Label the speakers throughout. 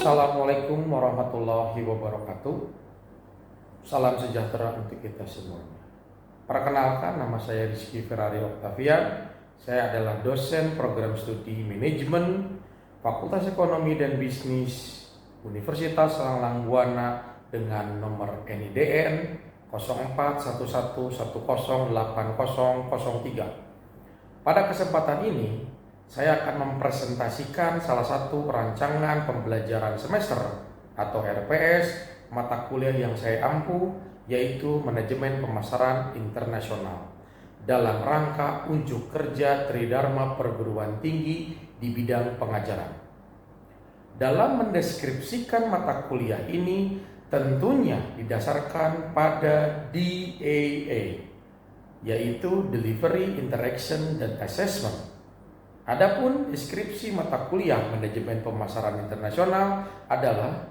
Speaker 1: Assalamualaikum warahmatullahi wabarakatuh. Salam sejahtera untuk kita semuanya. Perkenalkan, nama saya Rizky Ferrari Octavian. Saya adalah dosen program studi manajemen Fakultas Ekonomi dan Bisnis Universitas Langlang Buana dengan nomor NIDN 0411108003. Pada kesempatan ini, saya akan mempresentasikan salah satu rancangan pembelajaran semester atau RPS mata kuliah yang saya ampu, yaitu Manajemen Pemasaran Internasional dalam rangka unjuk kerja Tridharma Perguruan Tinggi di bidang pengajaran. Dalam mendeskripsikan mata kuliah ini tentunya didasarkan pada DAA, yaitu Delivery, Interaction, dan Assessment. Adapun deskripsi mata kuliah Manajemen Pemasaran Internasional adalah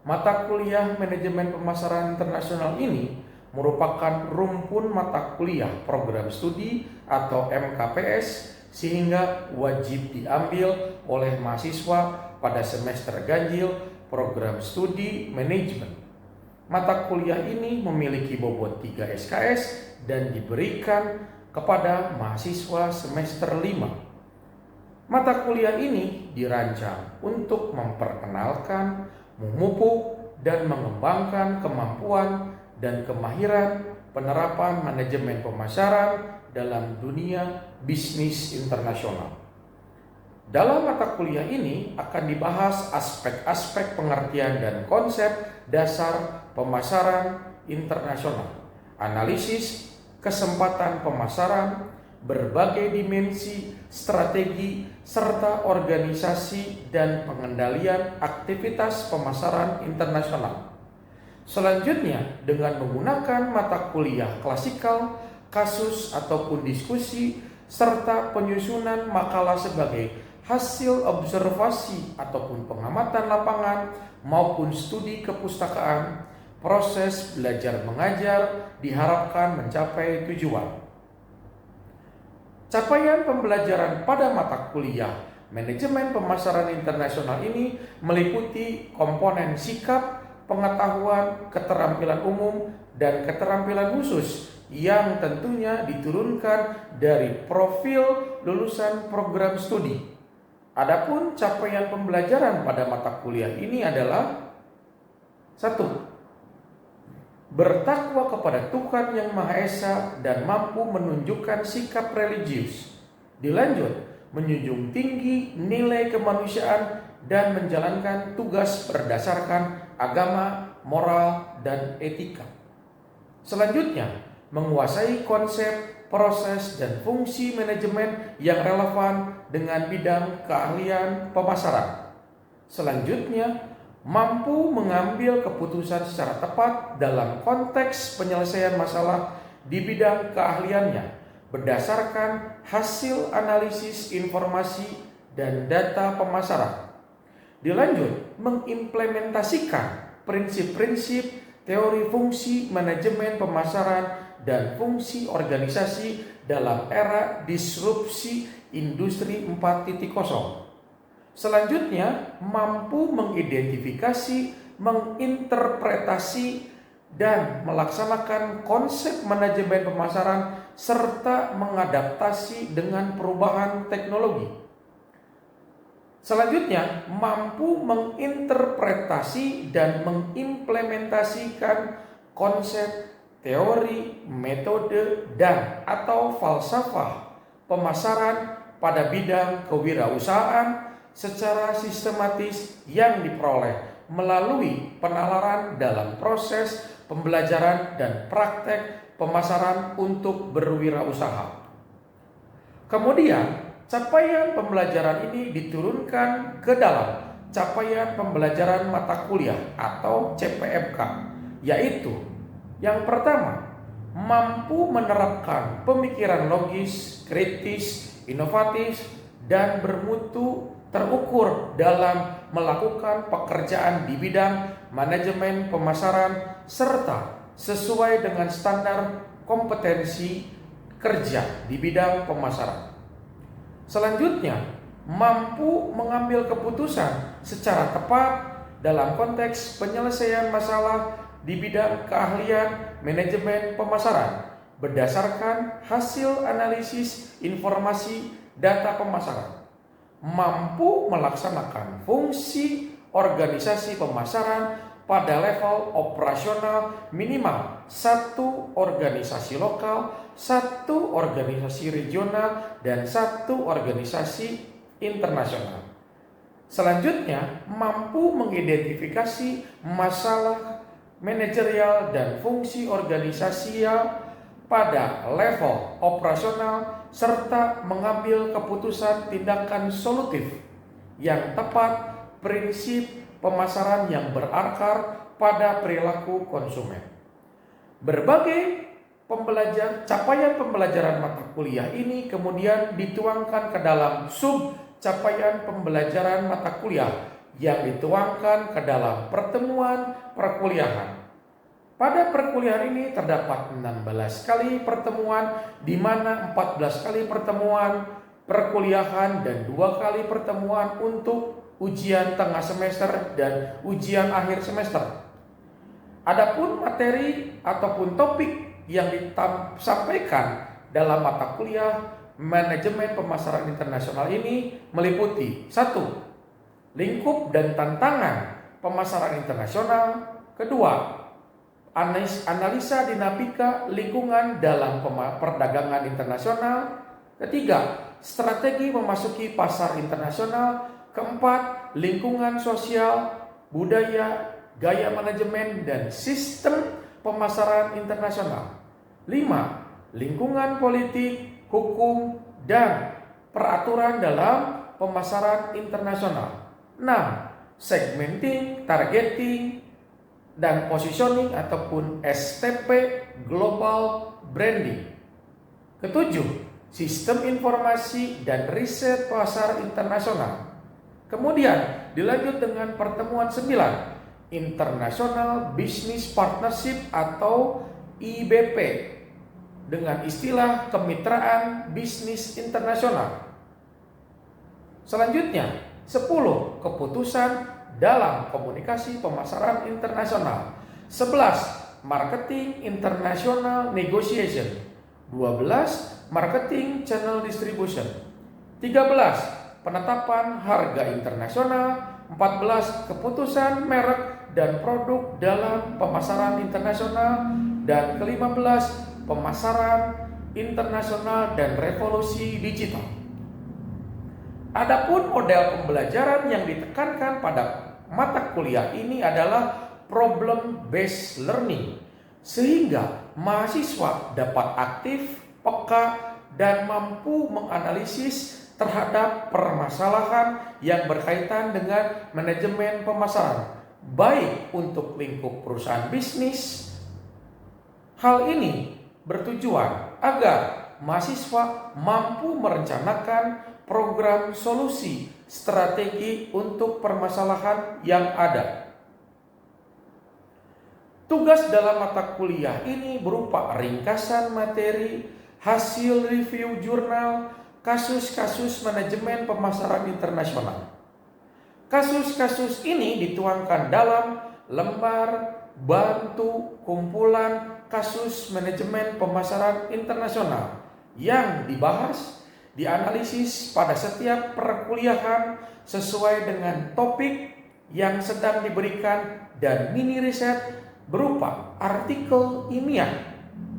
Speaker 1: mata kuliah Manajemen Pemasaran Internasional ini merupakan rumpun mata kuliah program studi atau MKPS sehingga wajib diambil oleh mahasiswa pada semester ganjil program studi manajemen. Mata kuliah ini memiliki bobot 3 SKS dan diberikan kepada mahasiswa semester 5. Mata kuliah ini dirancang untuk memperkenalkan, memupuk, dan mengembangkan kemampuan dan kemahiran penerapan manajemen pemasaran dalam dunia bisnis internasional. Dalam mata kuliah ini akan dibahas aspek-aspek pengertian dan konsep dasar pemasaran internasional, analisis kesempatan pemasaran, berbagai dimensi, strategi, serta organisasi dan pengendalian aktivitas pemasaran internasional. Selanjutnya, dengan menggunakan mata kuliah klasikal, kasus ataupun diskusi, serta penyusunan makalah sebagai hasil observasi ataupun pengamatan lapangan maupun studi kepustakaan, proses belajar mengajar diharapkan mencapai tujuan. Capaian pembelajaran pada mata kuliah Manajemen Pemasaran Internasional ini meliputi komponen sikap, pengetahuan, keterampilan umum, dan keterampilan khusus yang tentunya diturunkan dari profil lulusan program studi. Adapun capaian pembelajaran pada mata kuliah ini adalah 1. Bertakwa kepada Tuhan Yang Maha Esa dan mampu menunjukkan sikap religius. Dilanjut, menjunjung tinggi nilai kemanusiaan dan menjalankan tugas berdasarkan agama, moral, dan etika. Selanjutnya, menguasai konsep, proses, dan fungsi manajemen yang relevan dengan bidang keahlian pemasaran. Selanjutnya, mampu mengambil keputusan secara tepat dalam konteks penyelesaian masalah di bidang keahliannya berdasarkan hasil analisis informasi dan data pemasaran. Dilanjut, mengimplementasikan prinsip-prinsip teori fungsi manajemen pemasaran dan fungsi organisasi dalam era disrupsi industri 4.0. Selanjutnya, mampu mengidentifikasi, menginterpretasi, dan melaksanakan konsep manajemen pemasaran serta mengadaptasi dengan perubahan teknologi. Selanjutnya, mampu menginterpretasi dan mengimplementasikan konsep, teori, metode, dan atau falsafah pemasaran pada bidang kewirausahaan secara sistematis yang diperoleh melalui penalaran dalam proses pembelajaran dan praktek pemasaran untuk berwirausaha. Kemudian, capaian pembelajaran ini diturunkan ke dalam capaian pembelajaran mata kuliah atau CPMK, yaitu yang pertama, mampu menerapkan pemikiran logis, kritis, inovatif, dan bermutu terukur dalam melakukan pekerjaan di bidang manajemen pemasaran serta sesuai dengan standar kompetensi kerja di bidang pemasaran. Selanjutnya, mampu mengambil keputusan secara tepat dalam konteks penyelesaian masalah di bidang keahlian manajemen pemasaran berdasarkan hasil analisis informasi data pemasaran, mampu melaksanakan fungsi organisasi pemasaran pada level operasional minimal satu organisasi lokal, satu organisasi regional, dan satu organisasi internasional. Selanjutnya, mampu mengidentifikasi masalah manajerial dan fungsi organisasial pada level operasional serta mengambil keputusan tindakan solutif yang tepat, prinsip pemasaran yang berakar pada perilaku konsumen. Berbagai capaian pembelajaran mata kuliah ini kemudian dituangkan ke dalam sub capaian pembelajaran mata kuliah yang dituangkan ke dalam pertemuan perkuliahan. Pada perkuliahan ini terdapat 16 kali pertemuan, di mana 14 kali pertemuan perkuliahan dan 2 kali pertemuan untuk ujian tengah semester dan ujian akhir semester. Adapun materi ataupun topik yang disampaikan dalam mata kuliah manajemen pemasaran internasional ini meliputi 1. Lingkup dan tantangan pemasaran internasional. 2. Analisa dinamika lingkungan dalam perdagangan internasional. 3. Strategi memasuki pasar internasional. 4. Lingkungan sosial, budaya, gaya manajemen, dan sistem pemasaran internasional. 5. Lingkungan politik, hukum, dan peraturan dalam pemasaran internasional. 6. Segmenting, targeting, dan positioning ataupun STP, global branding. 7. Sistem informasi dan riset pasar internasional. Kemudian dilanjut dengan pertemuan 9, International Business Partnership atau IBP, dengan istilah kemitraan bisnis internasional. Selanjutnya, 10. Keputusan dalam komunikasi pemasaran internasional. 11. Marketing International Negotiation. 12. Marketing Channel Distribution. 13. Penetapan harga internasional. 14. Keputusan merek dan produk dalam pemasaran internasional. Dan ke-15. Pemasaran internasional dan revolusi digital. Adapun model pembelajaran yang ditekankan pada mata kuliah ini adalah problem based learning, sehingga mahasiswa dapat aktif, peka, dan mampu menganalisis terhadap permasalahan yang berkaitan dengan manajemen pemasaran, baik untuk lingkup perusahaan bisnis. Hal ini bertujuan agar mahasiswa mampu merencanakan program solusi strategi untuk permasalahan yang ada. Tugas dalam mata kuliah ini berupa ringkasan materi, hasil review jurnal, kasus-kasus manajemen pemasaran internasional. Kasus-kasus ini dituangkan dalam lembar bantu kumpulan kasus manajemen pemasaran internasional yang dibahas, dianalisis pada setiap perkuliahan sesuai dengan topik yang sedang diberikan, dan mini riset berupa artikel ilmiah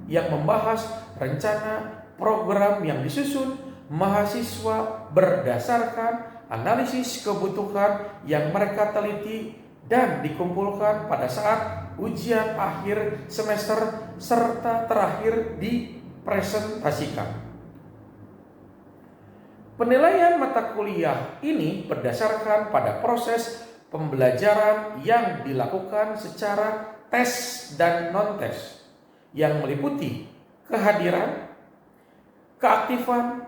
Speaker 1: yang membahas rencana program yang disusun mahasiswa berdasarkan analisis kebutuhan yang mereka teliti dan dikumpulkan pada saat ujian akhir semester serta terakhir dipresentasikan. Penilaian mata kuliah ini berdasarkan pada proses pembelajaran yang dilakukan secara tes dan non-tes, yang meliputi kehadiran, keaktifan,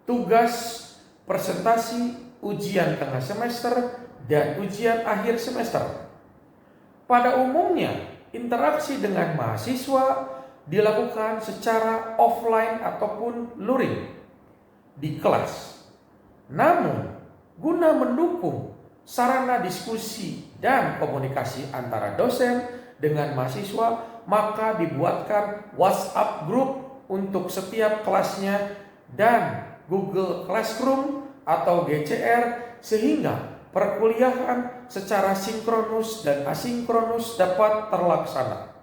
Speaker 1: tugas, presentasi, ujian tengah semester, dan ujian akhir semester. Pada umumnya, interaksi dengan mahasiswa dilakukan secara offline ataupun luring di kelas. Namun, guna mendukung sarana diskusi dan komunikasi antara dosen dengan mahasiswa, maka dibuatkan WhatsApp group untuk setiap kelasnya dan Google Classroom atau GCR, sehingga perkuliahan secara sinkronus dan asinkronus dapat terlaksana.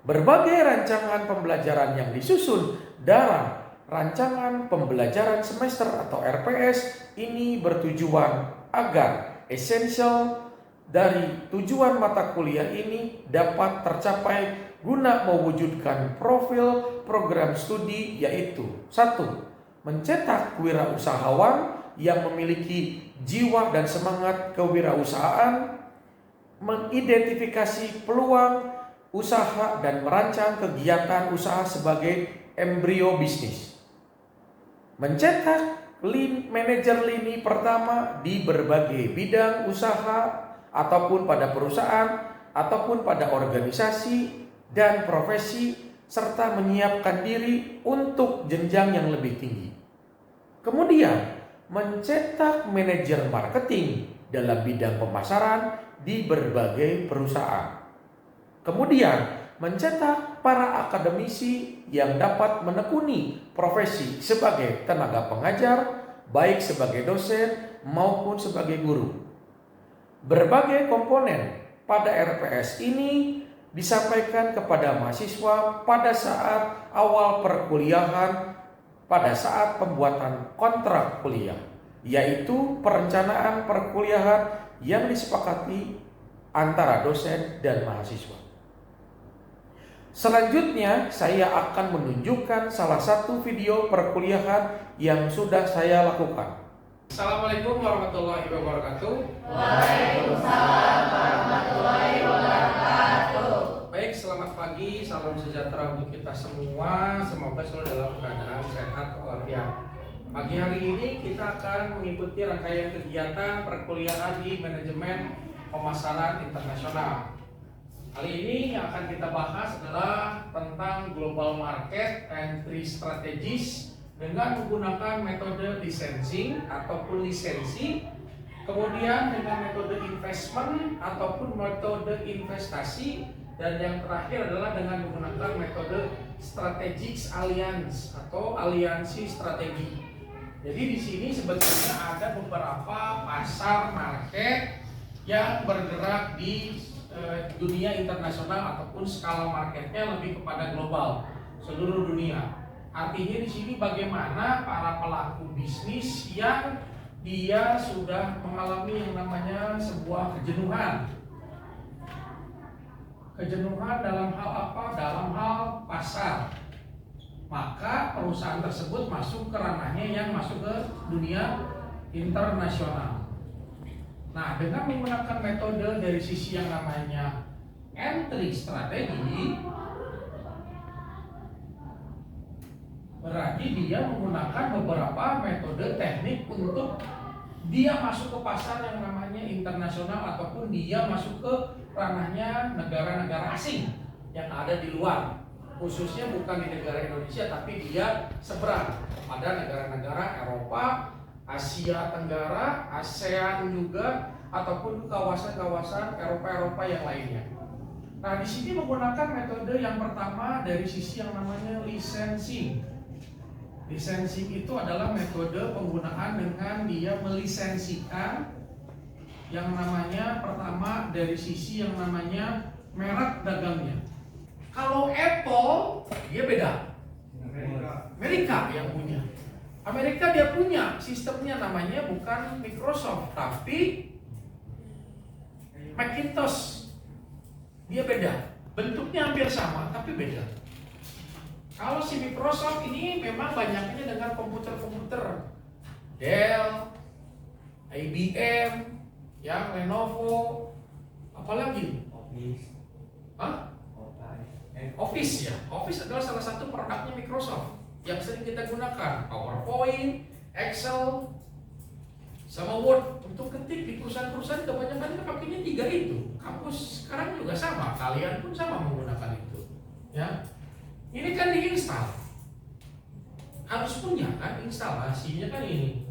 Speaker 1: Berbagai rancangan pembelajaran yang disusun dalam rancangan pembelajaran semester atau RPS ini bertujuan agar esensial dari tujuan mata kuliah ini dapat tercapai guna mewujudkan profil program studi, yaitu 1. Mencetak wirausahawan yang memiliki jiwa dan semangat kewirausahaan, mengidentifikasi peluang usaha dan merancang kegiatan usaha sebagai embrio bisnis. Mencetak manajer lini pertama di berbagai bidang usaha ataupun pada perusahaan ataupun pada organisasi dan profesi, serta menyiapkan diri untuk jenjang yang lebih tinggi. Kemudian mencetak manajer marketing dalam bidang pemasaran di berbagai perusahaan. Kemudian mencetak para akademisi yang dapat menekuni profesi sebagai tenaga pengajar, baik sebagai dosen maupun sebagai guru. Berbagai komponen pada RPS ini disampaikan kepada mahasiswa pada saat awal perkuliahan, pada saat pembuatan kontrak kuliah, yaitu perencanaan perkuliahan yang disepakati antara dosen dan mahasiswa. Selanjutnya, saya akan menunjukkan salah satu video perkuliahan yang sudah saya lakukan. Assalamualaikum warahmatullahi wabarakatuh.
Speaker 2: Waalaikumsalam warahmatullahi wabarakatuh.
Speaker 1: Baik, selamat pagi, salam sejahtera untuk kita semua. Semoga selalu dalam keadaan sehat walafiat. Pagi hari ini kita akan mengikuti rangkaian kegiatan perkuliahan di manajemen pemasaran internasional. Kali ini yang akan kita bahas adalah tentang global market entry strategies dengan menggunakan metode licensing ataupun lisensi, kemudian dengan metode investment ataupun metode investasi, dan yang terakhir adalah dengan menggunakan metode strategic alliance atau aliansi strategi. Jadi di sini sebetulnya ada beberapa pasar market yang bergerak di dunia internasional ataupun skala marketnya lebih kepada global, seluruh dunia. Artinya di sini bagaimana para pelaku bisnis yang dia sudah mengalami yang namanya sebuah kejenuhan. Kejenuhan dalam hal apa? Dalam hal pasar. Maka perusahaan tersebut masuk ke ranahnya yang masuk ke dunia internasional. Nah, dengan menggunakan metode dari sisi yang namanya entry strategi, berarti dia menggunakan beberapa metode teknik untuk dia masuk ke pasar yang namanya internasional ataupun dia masuk ke ranahnya negara-negara asing yang ada di luar, khususnya bukan di negara Indonesia tapi dia seberang pada negara-negara Eropa, Asia Tenggara, ASEAN juga, ataupun kawasan-kawasan Eropa yang lainnya. Nah, di sini menggunakan metode yang pertama dari sisi yang namanya licensing. Licensing itu adalah metode penggunaan dengan dia melisensikan yang namanya pertama dari sisi yang namanya merek dagangnya. Kalau Apple dia beda. Amerika yang punya. Amerika dia punya sistemnya namanya bukan Microsoft tapi Macintosh. Dia beda. Bentuknya hampir sama tapi beda. Kalau si Microsoft ini memang banyaknya dengan komputer-komputer Dell, IBM, ya, Lenovo, apalagi
Speaker 2: Office.
Speaker 1: Hah? Office ya. Office adalah salah satu produknya Microsoft yang sering kita gunakan. PowerPoint, Excel, sama Word. Untuk ketik di perusahaan-perusahaan kebanyakan kan pakainya 3 itu. Kampus sekarang juga sama, kalian pun sama menggunakan itu. Ya. Ini kan diinstal. Harus punya kan instalasinya kan ini.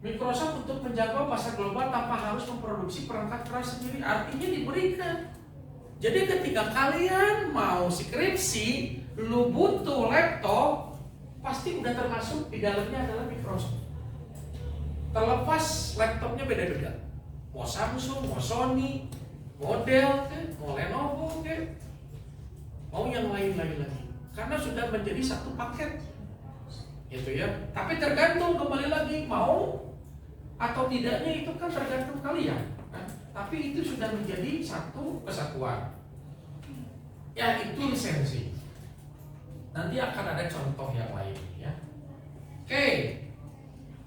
Speaker 1: Microsoft untuk menjangkau pasar global tanpa harus memproduksi perangkat keras sendiri, artinya diberikan. Jadi ketika kalian mau skripsi, lu butuh laptop, pasti udah termasuk di dalamnya adalah Microsoft. Terlepas laptopnya beda-beda, mau Samsung, mau Sony, model, mau Lenovo, mau yang lain-lain lagi, karena sudah menjadi satu paket, gitu ya. Tapi tergantung, kembali lagi mau atau tidaknya itu kan tergantung kalian. Tapi itu sudah menjadi satu kesatuan. Ya itu lisensi. Nanti akan ada contoh yang lain ya. Oke.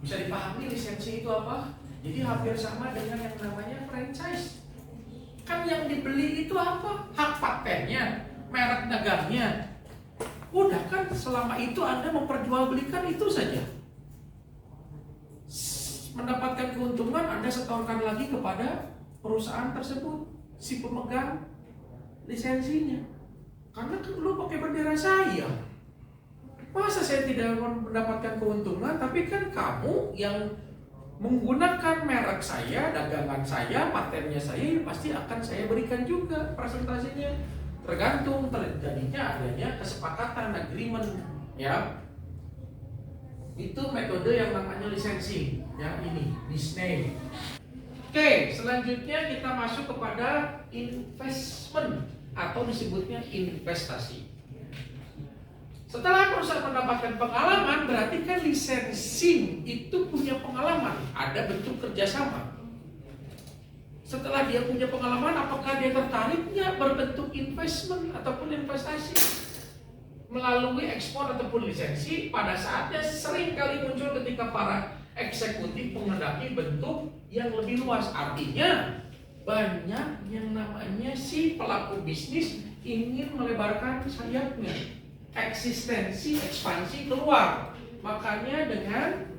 Speaker 1: Bisa dipahami lisensi itu apa? Jadi hampir sama dengan yang namanya franchise. Kan yang dibeli itu apa? Hak patennya, merek dagangnya. Udah kan selama itu Anda memperjualbelikan itu saja. Mendapatkan keuntungan Anda setorkan lagi kepada perusahaan tersebut, si pemegang lisensinya. Karena kan lu pakai bendera saya. Masa saya tidak mendapatkan keuntungan, tapi kan kamu yang menggunakan merek saya, dagangan saya, patennya saya, pasti akan saya berikan juga presentasinya. Tergantung terjadinya adanya kesepakatan agreement ya. Itu metode yang namanya lisensi ya, ini business. Oke, selanjutnya kita masuk kepada investment atau disebutnya investasi. Setelah perusahaan mendapatkan pengalaman, berarti kan lisensi itu punya pengalaman, ada bentuk kerjasama. Setelah dia punya pengalaman, apakah dia tertariknya berbentuk investment ataupun investasi? Melalui ekspor ataupun lisensi, pada saatnya sering kali muncul ketika para eksekutif mengendaki bentuk yang lebih luas. Artinya banyak yang namanya si pelaku bisnis ingin melebarkan sayapnya, eksistensi, ekspansi keluar. Makanya dengan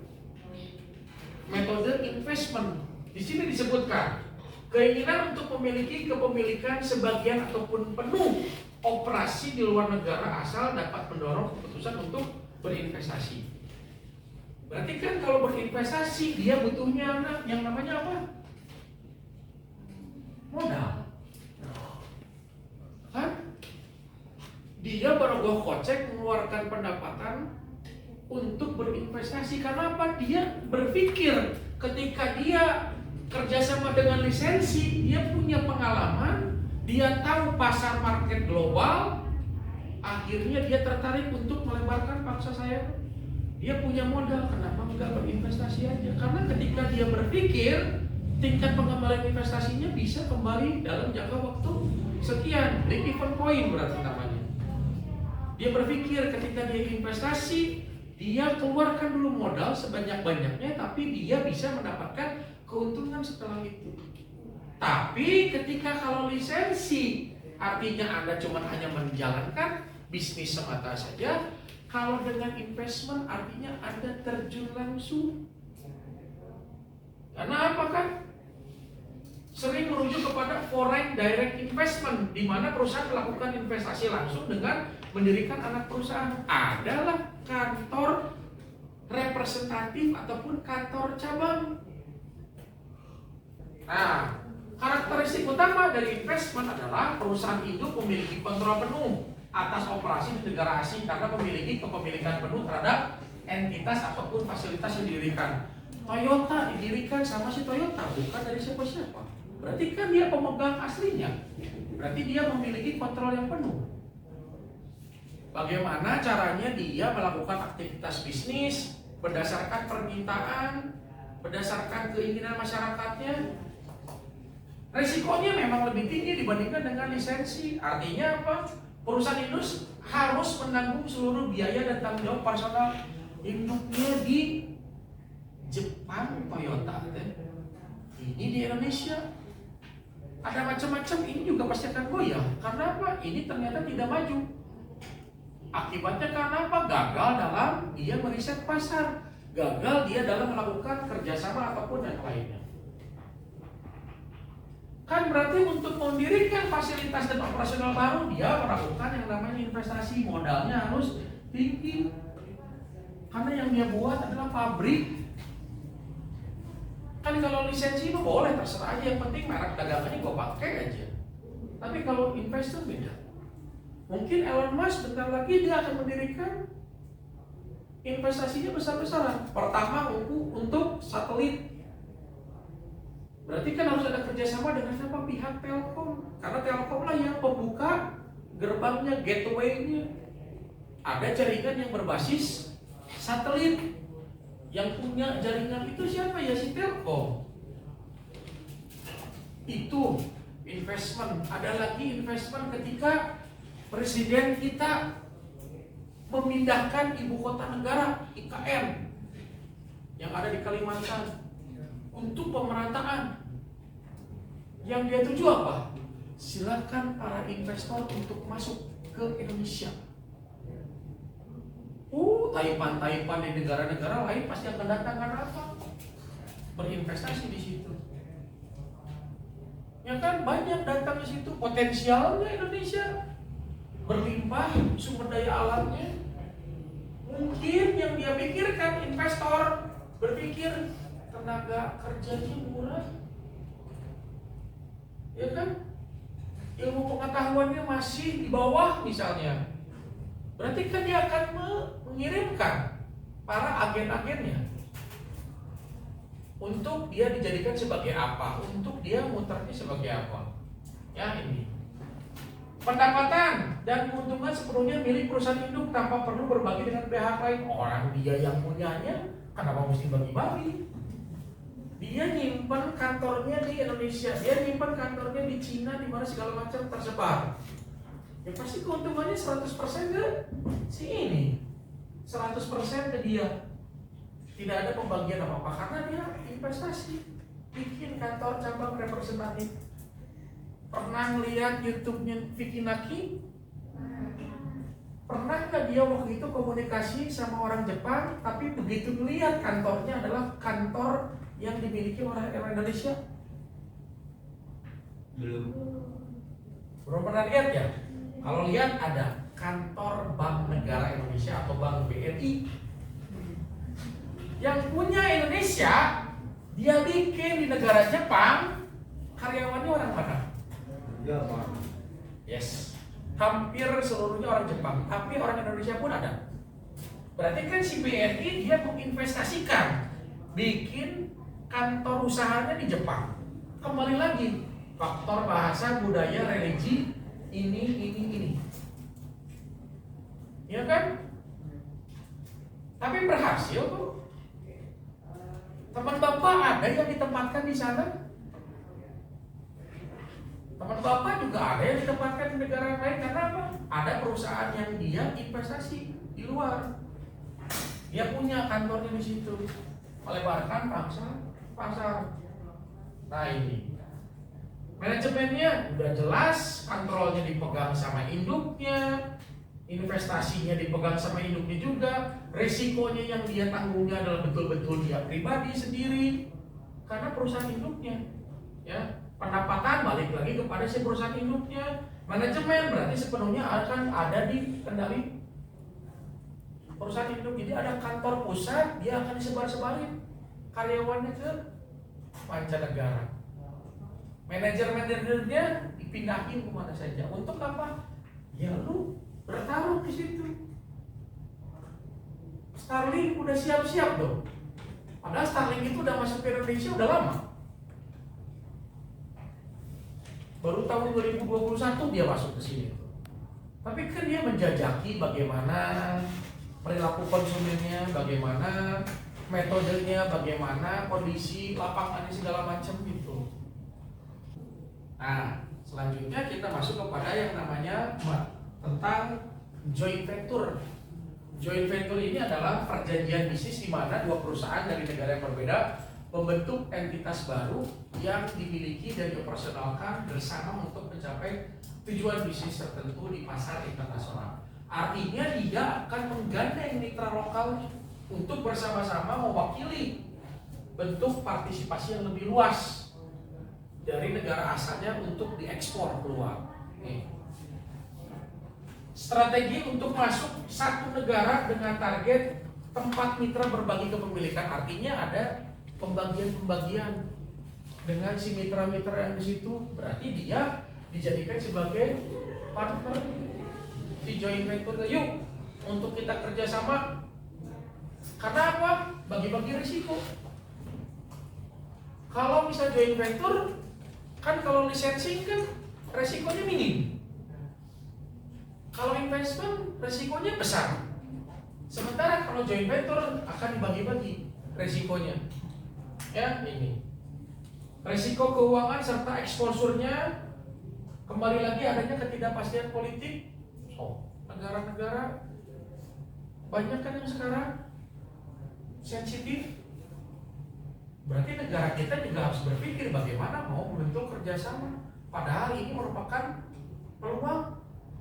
Speaker 1: metode investment di sini disebutkan keinginan untuk memiliki kepemilikan sebagian ataupun penuh operasi di luar negara asal dapat mendorong keputusan untuk berinvestasi. Berarti kan kalau berinvestasi dia butuhnya yang namanya apa? Modal. Kan? Dia berogoh kocek mengeluarkan pendapatan untuk berinvestasi. Karena apa? Dia berpikir ketika dia kerjasama dengan lisensi, dia punya pengalaman, dia tahu pasar market global, akhirnya dia tertarik untuk melebarkan pangsa sayap. Dia punya modal, kenapa enggak berinvestasi aja? Karena ketika dia berpikir, tingkat pengembalian investasinya bisa kembali dalam jangka waktu sekian, break-even point berarti namanya. Dia berpikir ketika dia investasi, dia keluarkan dulu modal sebanyak-banyaknya, tapi dia bisa mendapatkan keuntungan setelah itu. Tapi ketika kalau lisensi, artinya Anda cuma hanya menjalankan bisnis semata saja. Kalau dengan investment artinya Anda terjun langsung. Karena apa kan? Sering merujuk kepada foreign direct investment, di mana perusahaan melakukan investasi langsung dengan mendirikan anak perusahaan. Adalah kantor representatif ataupun kantor cabang. Nah, karakteristik utama dari investment adalah perusahaan induk memiliki kontrol penuh atas operasi di negara asing karena memiliki kepemilikan penuh terhadap entitas ataupun fasilitas yang didirikan. Toyota didirikan sama si Toyota, bukan dari siapa-siapa. Berarti kan dia pemegang aslinya. Berarti dia memiliki kontrol yang penuh. Bagaimana caranya dia melakukan aktivitas bisnis berdasarkan permintaan, berdasarkan keinginan masyarakatnya. Resikonya memang lebih tinggi dibandingkan dengan lisensi. Artinya apa? Perusahaan industri harus menanggung seluruh biaya dan tanggung jawab personal induknya di Jepang, Toyota, ini di Indonesia. Ada macam-macam, ini juga pasti akan goyah. Karena apa? Ini ternyata tidak maju. Akibatnya karena apa? Gagal dalam dia meriset pasar, gagal dia dalam melakukan kerjasama ataupun yang lainnya. Kan berarti untuk mendirikan fasilitas dan operasional baru dia melakukan yang namanya investasi, modalnya harus tinggi. Karena yang dia buat adalah pabrik. Kan kalau lisensi mah boleh terserah aja, yang penting merek dagangannya gue pakai aja. Tapi kalau investor beda. Mungkin Elon Musk bentar lagi dia akan mendirikan investasinya besar-besaran. Pertama untuk satelit. Berarti kan harus ada kerjasama dengan siapa? Pihak Telkom. Karena Telkom lah yang pembuka gerbangnya, gateway-nya. Ada jaringan yang berbasis satelit. Yang punya jaringan itu siapa? Ya si Telkom. Itu investment. Ada lagi investment ketika presiden kita memindahkan ibu kota negara IKN yang ada di Kalimantan untuk pemerataan. Yang dia tuju apa? Silakan para investor untuk masuk ke Indonesia. Taipan di negara-negara lain pasti akan datang karena apa? Berinvestasi di situ. Ya kan banyak datang ke situ, potensialnya Indonesia berlimpah sumber daya alamnya. Mungkin yang dia pikirkan investor berpikir tenaga kerjanya murah, ya kan? Ilmu pengetahuannya masih di bawah misalnya. Berarti kan dia akan mengirimkan para agen-agennya untuk dia dijadikan sebagai apa, untuk dia muternya sebagai apa. Ya ini. Pendapatan dan keuntungan sepenuhnya milik perusahaan induk tanpa perlu berbagi dengan pihak lain. Orang dia yang punyanya, kenapa mesti bagi-bagi? Dia nyimpen kantornya di Indonesia, dia nyimpen kantornya di Cina, di mana segala macam tersebar. Ya pasti keuntungannya 100% ke si ini, 100% ke dia. Tidak ada pembagian apa-apa karena dia investasi, bikin kantor cabang representatif. Pernah ngeliat YouTube-nya Vicky Naki? Pernah nggak dia waktu itu komunikasi sama orang Jepang, tapi begitu melihat kantornya adalah kantor yang dimiliki oleh orang Indonesia? Belum pernah lihat ya? Kalau lihat ada kantor Bank Negara Indonesia atau Bank BNI yang punya Indonesia, dia bikin di negara Jepang, karyawannya orang mana? Yes, hampir seluruhnya orang Jepang, tapi orang Indonesia pun ada. Berarti kan si BNI dia menginvestasikan, bikin kantor usahanya di Jepang. Kembali lagi, faktor bahasa, budaya, religi, ini. Ya kan? Tapi berhasil tuh. Teman Bapak ada yang ditempatkan di sana? Teman Bapak juga ada yang ditempatkan di negara lain karena apa? Ada perusahaan yang dia investasi di luar. Dia punya kantornya di situ. Melebarkan pasar. Nah ini. Manajemennya udah jelas, kontrolnya dipegang sama induknya, investasinya dipegang sama induknya juga, resikonya yang dia tanggungnya adalah betul-betul dia pribadi sendiri karena perusahaan induknya. Ya, pendapatan balik lagi kepada si perusahaan induknya. Manajemen berarti sepenuhnya akan ada di kendali perusahaan induk. Jadi ada kantor pusat, dia akan disebar-sebarin karyawannya ke mancanegara. Manajer-manajernya dipindahin kemana saja. Untuk apa? Ya lu bertaruh di situ. Starlink udah siap-siap dong. Padahal Starlink itu udah masuk ke Indonesia udah lama. Baru tahun 2021 dia masuk ke sini. Tapi kan dia menjajaki bagaimana perilaku konsumennya, bagaimana metodenya, bagaimana kondisi lapangannya segala macam gitu. Nah, selanjutnya kita masuk kepada yang namanya tentang joint venture. Joint venture ini adalah perjanjian bisnis di mana dua perusahaan dari negara yang berbeda membentuk entitas baru yang dimiliki dan dioperasionalkan bersama untuk mencapai tujuan bisnis tertentu di pasar internasional. Artinya dia akan menggandeng mitra lokal untuk bersama-sama mewakili bentuk partisipasi yang lebih luas dari negara asalnya untuk diekspor keluar. Strategi untuk masuk satu negara dengan target tempat mitra berbagi kepemilikan, artinya ada pembagian dengan si mitra-mitra yang di situ, berarti dia dijadikan sebagai partner di joint venture. Yuk, untuk kita kerjasama. Karena apa? Bagi-bagi risiko. Kalau misal joint venture, kan kalau licensing kan resikonya minim. Kalau investment resikonya besar. Sementara kalau joint venture akan dibagi-bagi resikonya. Ya, ini. Resiko keuangan serta eksposurnya, kembali lagi adanya ketidakpastian politik. Negara-negara banyak kan yang sekarang sensitif. Berarti negara kita juga harus berpikir bagaimana mau membentuk kerjasama. Padahal ini merupakan peluang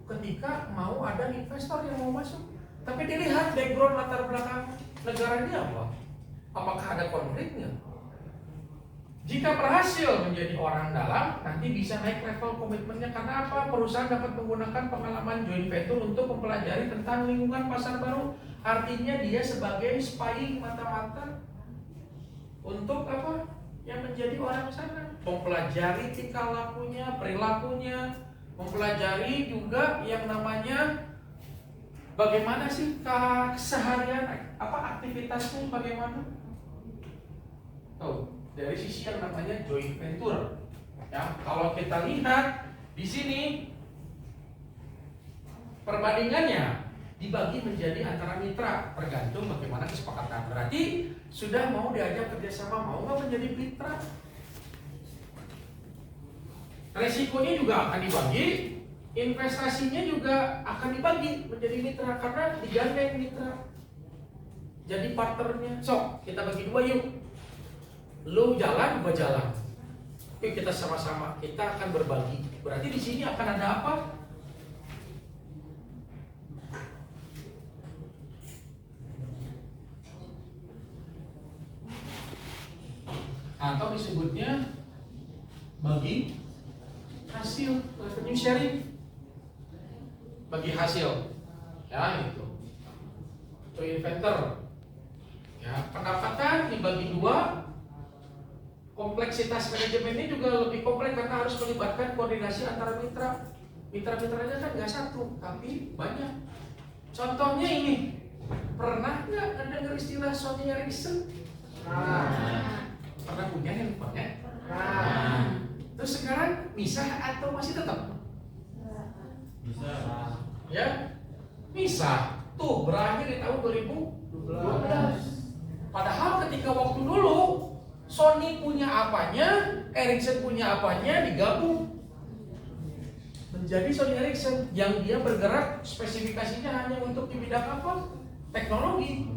Speaker 1: ketika mau ada investor yang mau masuk. Tapi dilihat background latar belakang negara ini apa? Apakah ada konfliknya? Jika berhasil menjadi orang dalam, nanti bisa naik level komitmennya. Karena apa? Perusahaan dapat menggunakan pengalaman joint venture untuk mempelajari tentang lingkungan pasar baru. Artinya dia sebagai spying mata-mata untuk apa? Yang menjadi orang sana. Mempelajari tingkah lakunya, perilakunya, mempelajari juga yang namanya bagaimana sih keseharian, aktivitasnya bagaimana. Dari sisi yang namanya joint venture. Ya, kalau kita lihat di sini perbandingannya dibagi menjadi antara mitra, tergantung bagaimana kesepakatan. Berarti sudah mau diajak kerjasama, mau nggak menjadi mitra. Resikonya juga akan dibagi, investasinya juga akan dibagi menjadi mitra karena digandeng mitra. Jadi partnernya. So, kita bagi dua yuk. Lu jalan, gua jalan. Yuk kita sama-sama, kita akan berbagi. Berarti di sini akan ada apa? Atau disebutnya bagi hasil, revenue sharing. Bagi hasil. Ya, itu. Joint venture. Ya, pendapatan dibagi dua. Kompleksitas manajemennya juga lebih kompleks karena harus melibatkan koordinasi antara mitra. Mitra-mitranya kan nggak satu, tapi banyak. Contohnya ini, pernah nggak dengar istilah Sony Ericsson? Pernah punya handphone ya? Terus sekarang misah atau masih tetap?
Speaker 3: Bisa.
Speaker 1: Ya, misah. Tuh berakhir di tahun 2012. Padahal ketika waktu dulu Sony punya apanya, Ericsson punya apanya, digabung menjadi Sony Ericsson yang dia bergerak spesifikasinya hanya untuk di bidang apa? Teknologi,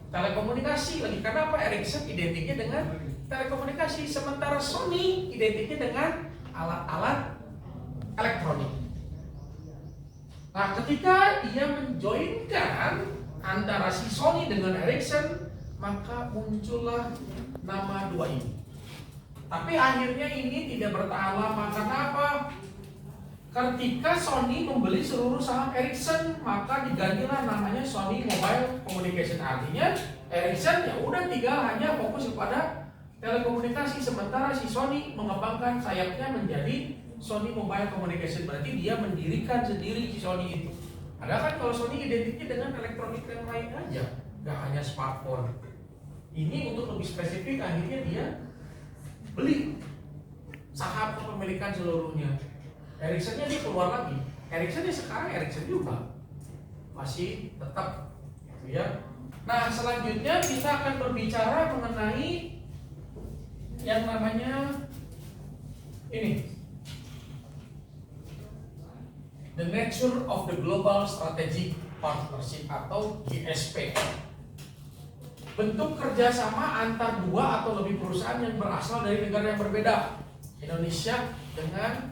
Speaker 1: telekomunikasi lagi. Karena apa? Ericsson identiknya dengan telekomunikasi, sementara Sony identiknya dengan alat-alat elektronik. Nah, ketika dia menjoinkan antara si Sony dengan Ericsson, maka muncullah nama dua ini. Tapi akhirnya ini tidak bertahan lama. Karena apa? Ketika Sony membeli seluruh saham Ericsson, maka digantilah namanya Sony Mobile Communication. Artinya Ericsson ya udah tinggal hanya fokus kepada telekomunikasi, sementara si Sony mengembangkan sayapnya menjadi Sony Mobile Communication. Berarti dia mendirikan sendiri si Sony itu. Padahal kan kalau Sony identiknya dengan elektronik yang lain aja, nggak hanya smartphone. Ini untuk lebih spesifik, akhirnya dia beli saham kepemilikan seluruhnya. Ericsson-nya dia keluar lagi. Ericsson-nya sekarang Ericsson juga masih tetap, ya. Nah, selanjutnya kita akan berbicara mengenai yang namanya ini, the nature of the global strategic partnership atau GSP. Bentuk kerjasama antar dua atau lebih perusahaan yang berasal dari negara yang berbeda. Indonesia dengan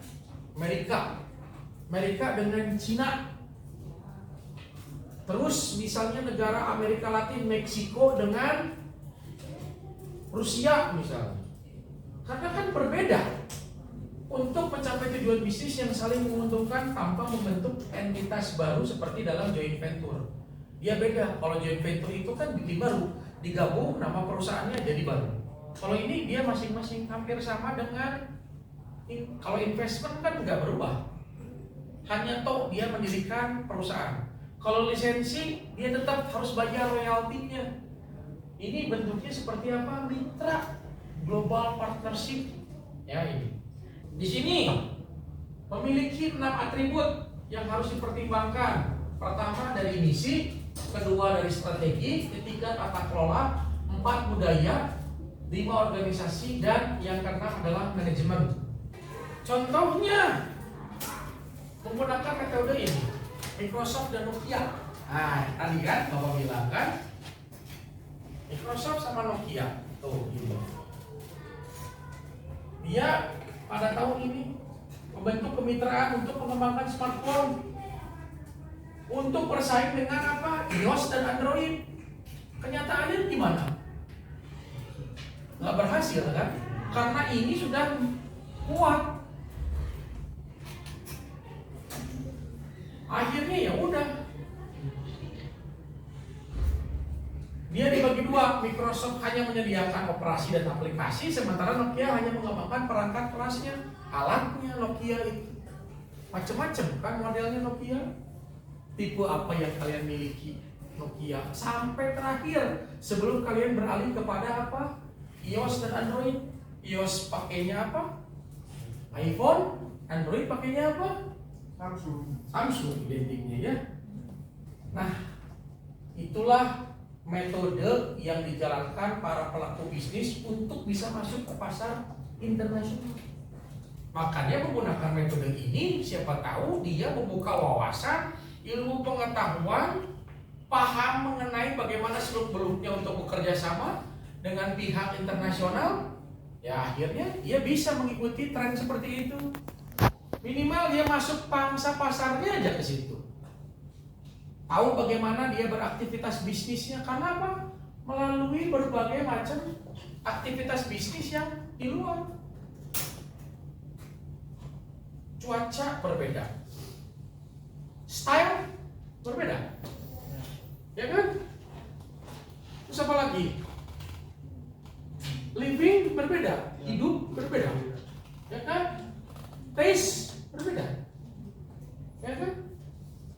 Speaker 1: Amerika, Amerika dengan Cina. Terus misalnya negara Amerika Latin, Meksiko dengan Rusia misalnya. Karena kan berbeda. Untuk mencapai tujuan bisnis yang saling menguntungkan tanpa membentuk entitas baru seperti dalam joint venture. Dia beda. Kalau joint venture itu kan bikin baru, digabung nama perusahaannya jadi baru. Kalau ini dia masing-masing hampir sama dengan kalau investment kan nggak berubah, hanya toh dia mendirikan perusahaan. Kalau lisensi dia tetap harus bayar royaltinya. Ini bentuknya seperti apa? Mitra global partnership. Ya ini. Di sini memiliki 6 atribut yang harus dipertimbangkan. Pertama dari misi, kedua dari strategi, ketiga tata kelola, 4 budaya, 5 organisasi, dan yang keenam adalah manajemen. Contohnya menggunakan metode ini, Microsoft dan Nokia. Nah, tadi kan Bapak bilang kan, Microsoft sama Nokia, tuh ini. Dia pada tahun ini membentuk kemitraan untuk mengembangkan smartphone untuk bersaing dengan apa? iOS dan Android. Kenyataannya gimana? Nggak berhasil kan? Karena ini sudah kuat. Akhirnya ya udah. Dia dibagi dua. Microsoft hanya menyediakan operasi dan aplikasi, sementara Nokia hanya mengembangkan perangkat kerasnya, alatnya. Nokia itu macam-macam kan modelnya Nokia. Tipe apa yang kalian miliki Nokia sampai terakhir sebelum kalian beralih kepada apa? iOS dan Android. iOS pakainya apa? iPhone. Android pakainya apa? Samsung identiknya ya. Nah, itulah metode yang dijalankan para pelaku bisnis untuk bisa masuk ke pasar internasional. Makanya menggunakan metode ini, siapa tahu dia membuka wawasan, ilmu pengetahuan, paham mengenai bagaimana seluk-beluknya untuk bekerja sama dengan pihak internasional. Ya akhirnya dia bisa mengikuti tren seperti itu. Minimal dia masuk pangsa pasarnya aja ke situ. Tahu bagaimana dia beraktivitas bisnisnya, karena apa? Melalui berbagai macam aktivitas bisnis yang di luar. Cuaca berbeda, style berbeda, ya kan? Terus apa lagi? Living berbeda, hidup berbeda, ya kan? Taste berbeda, ya kan?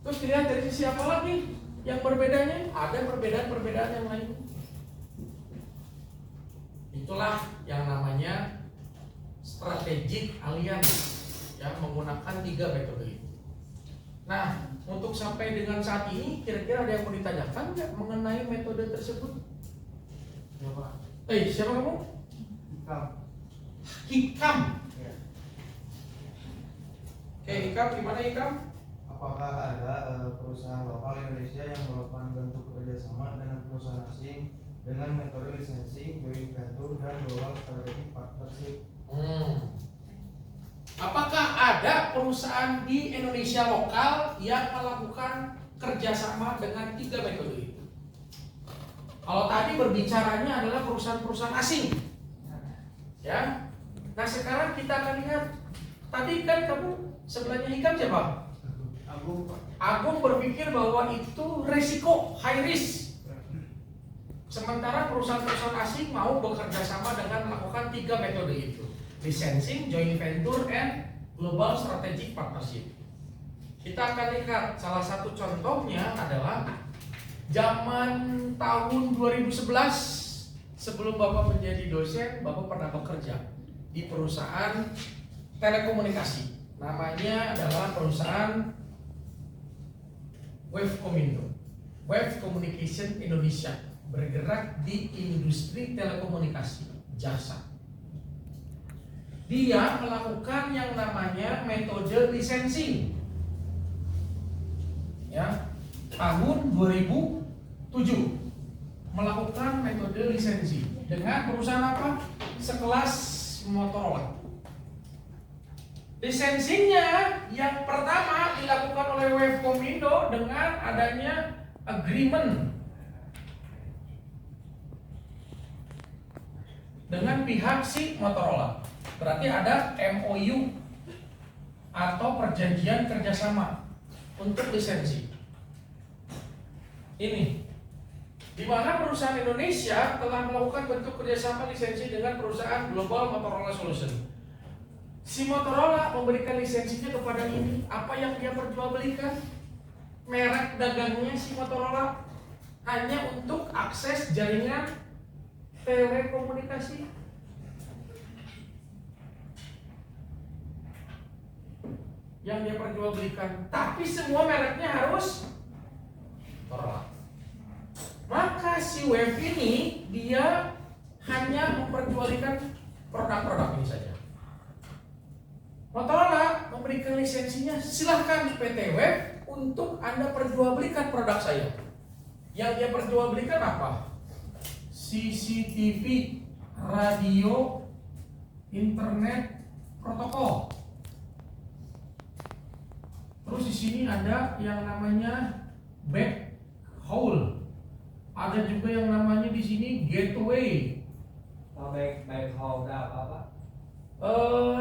Speaker 1: Terus dilihat dari sisi apa lagi yang berbedanya? Ada perbedaan-perbedaan yang lain. Itulah yang namanya strategic alliance, ya, menggunakan 3 metode itu. Nah, untuk sampai dengan saat ini, kira-kira ada yang mau ditanyakan nggak mengenai metode tersebut? Siapa kamu? Hikam. Oke, Hikam, gimana Hikam?
Speaker 3: Apakah ada perusahaan lokal Indonesia yang melakukan bentuk kerjasama dengan perusahaan asing dengan metode lisensi, joint venture, dan global strategic partnership?
Speaker 1: Apakah ada perusahaan di Indonesia lokal yang melakukan kerjasama dengan 3 metode itu? Kalau tadi berbicaranya adalah perusahaan-perusahaan asing, ya. Nah sekarang kita akan lihat. Tadi kan kamu sebelahnya Hikam siapa? Agung berpikir bahwa itu resiko, high risk. Sementara perusahaan-perusahaan asing mau bekerja sama dengan melakukan 3 metode itu: licensing, joint venture, and global strategic partnership. Kita akan lihat salah satu contohnya adalah zaman tahun 2011, sebelum Bapak menjadi dosen, Bapak pernah bekerja di perusahaan telekomunikasi. Namanya adalah perusahaan Wavcomindo, Wave Communication Indonesia, bergerak di industri telekomunikasi, jasa. Dia melakukan yang namanya metode licensing, ya, tahun 2007 melakukan metode lisensi dengan perusahaan apa? Sekelas Motorola. Lisensinya yang pertama dilakukan oleh Wavcomindo dengan adanya agreement dengan pihak si Motorola. Berarti ada MOU atau perjanjian kerjasama untuk lisensi. Ini di mana perusahaan Indonesia telah melakukan bentuk kerjasama lisensi dengan perusahaan global Motorola Solution. Si Motorola memberikan lisensinya kepada ini. Apa yang dia perjualbelikan? Merek dagangnya si Motorola hanya untuk akses jaringan telekomunikasi. Yang dia perjualbelikan, tapi semua mereknya harus Motorola. Maka si Wave ini dia hanya memperjualbelikan produk-produk ini saja. Motorola memberikan lisensinya, silahkan PT Wave untuk Anda perjualbelikan produk saya. Yang dia perjualbelikan apa? CCTV, radio, internet, protokol. Terus di sini ada yang namanya backhaul. Ada juga yang namanya di sini gateway.
Speaker 4: Backhaul apa?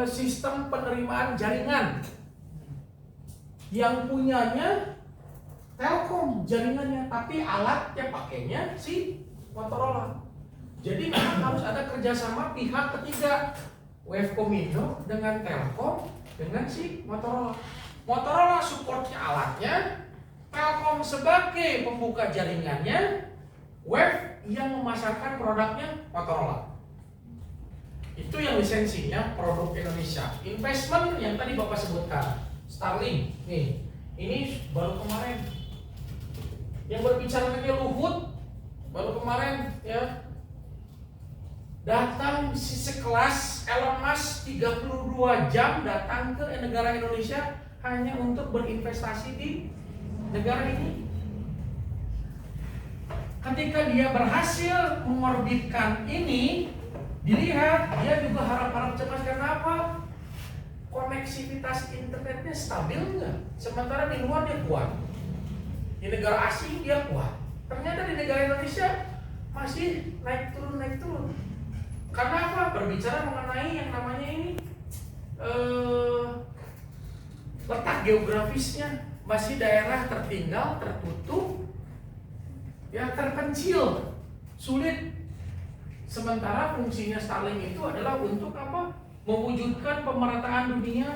Speaker 1: Sistem penerimaan jaringan. Yang punyanya Telkom jaringannya, tapi alatnya pakainya si Motorola. Jadi memang harus ada kerjasama pihak ketiga, Wavecomindo dengan Telkom dengan si Motorola. Motorola supportnya alatnya, Telkom sebagai pembuka jaringannya, Wave yang memasarkan produknya Motorola. Itu yang lisensinya produk Indonesia. Investment yang tadi Bapak sebutkan, Starlink. Nih, ini baru kemarin. Yang berbicara tadi Luhut, baru kemarin ya. Datang si sekelas Elon Musk 32 jam datang ke negara Indonesia hanya untuk berinvestasi di negara ini. Ketika dia berhasil mengorbitkan ini, dilihat dia juga harap-harap cemas. Karena apa? Koneksivitas internetnya stabil nggak? Sementara di luar dia kuat, di negara asing dia kuat. Ternyata di negara Indonesia masih naik turun. Karena apa? Berbicara mengenai yang namanya ini letak geografisnya masih daerah tertinggal, tertutup, ya terpencil, sulit. Sementara fungsinya Starlink itu adalah untuk apa? Mewujudkan pemerataan dunia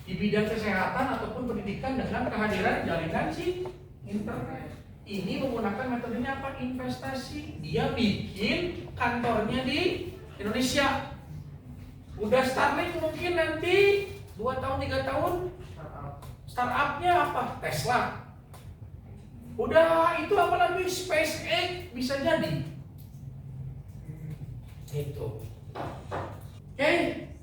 Speaker 1: di bidang kesehatan ataupun pendidikan dengan kehadiran jaringan si internet. Ini menggunakan metodenya apa? Investasi. Dia bikin kantornya di Indonesia. Udah Starlink mungkin nanti 2 tahun 3 tahun startupnya apa? Tesla. Udah itu apalagi SpaceX bisa jadi. Itu. Oke,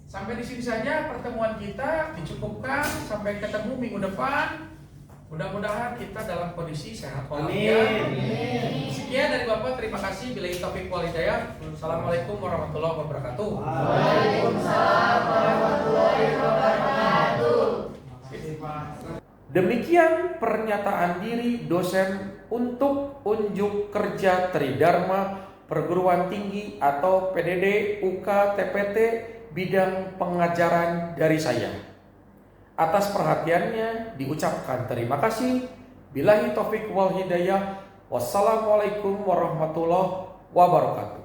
Speaker 1: sampai di sini saja pertemuan kita, dicukupkan. Sampai ketemu minggu depan. Mudah-mudahan kita dalam kondisi sehat walafiat. Sekian dari Bapak, terima kasih. Billahi taufiq wal hidayah. Assalamualaikum warahmatullahi wabarakatuh.
Speaker 2: Waalaikumsalam warahmatullahi wabarakatuh.
Speaker 1: Demikian pernyataan diri dosen untuk unjuk kerja Tridharma Perguruan Tinggi atau PDD UK TPT bidang pengajaran dari saya. Atas perhatiannya diucapkan terima kasih. Billahi taufiq wal hidayah. Wassalamualaikum warahmatullahi wabarakatuh.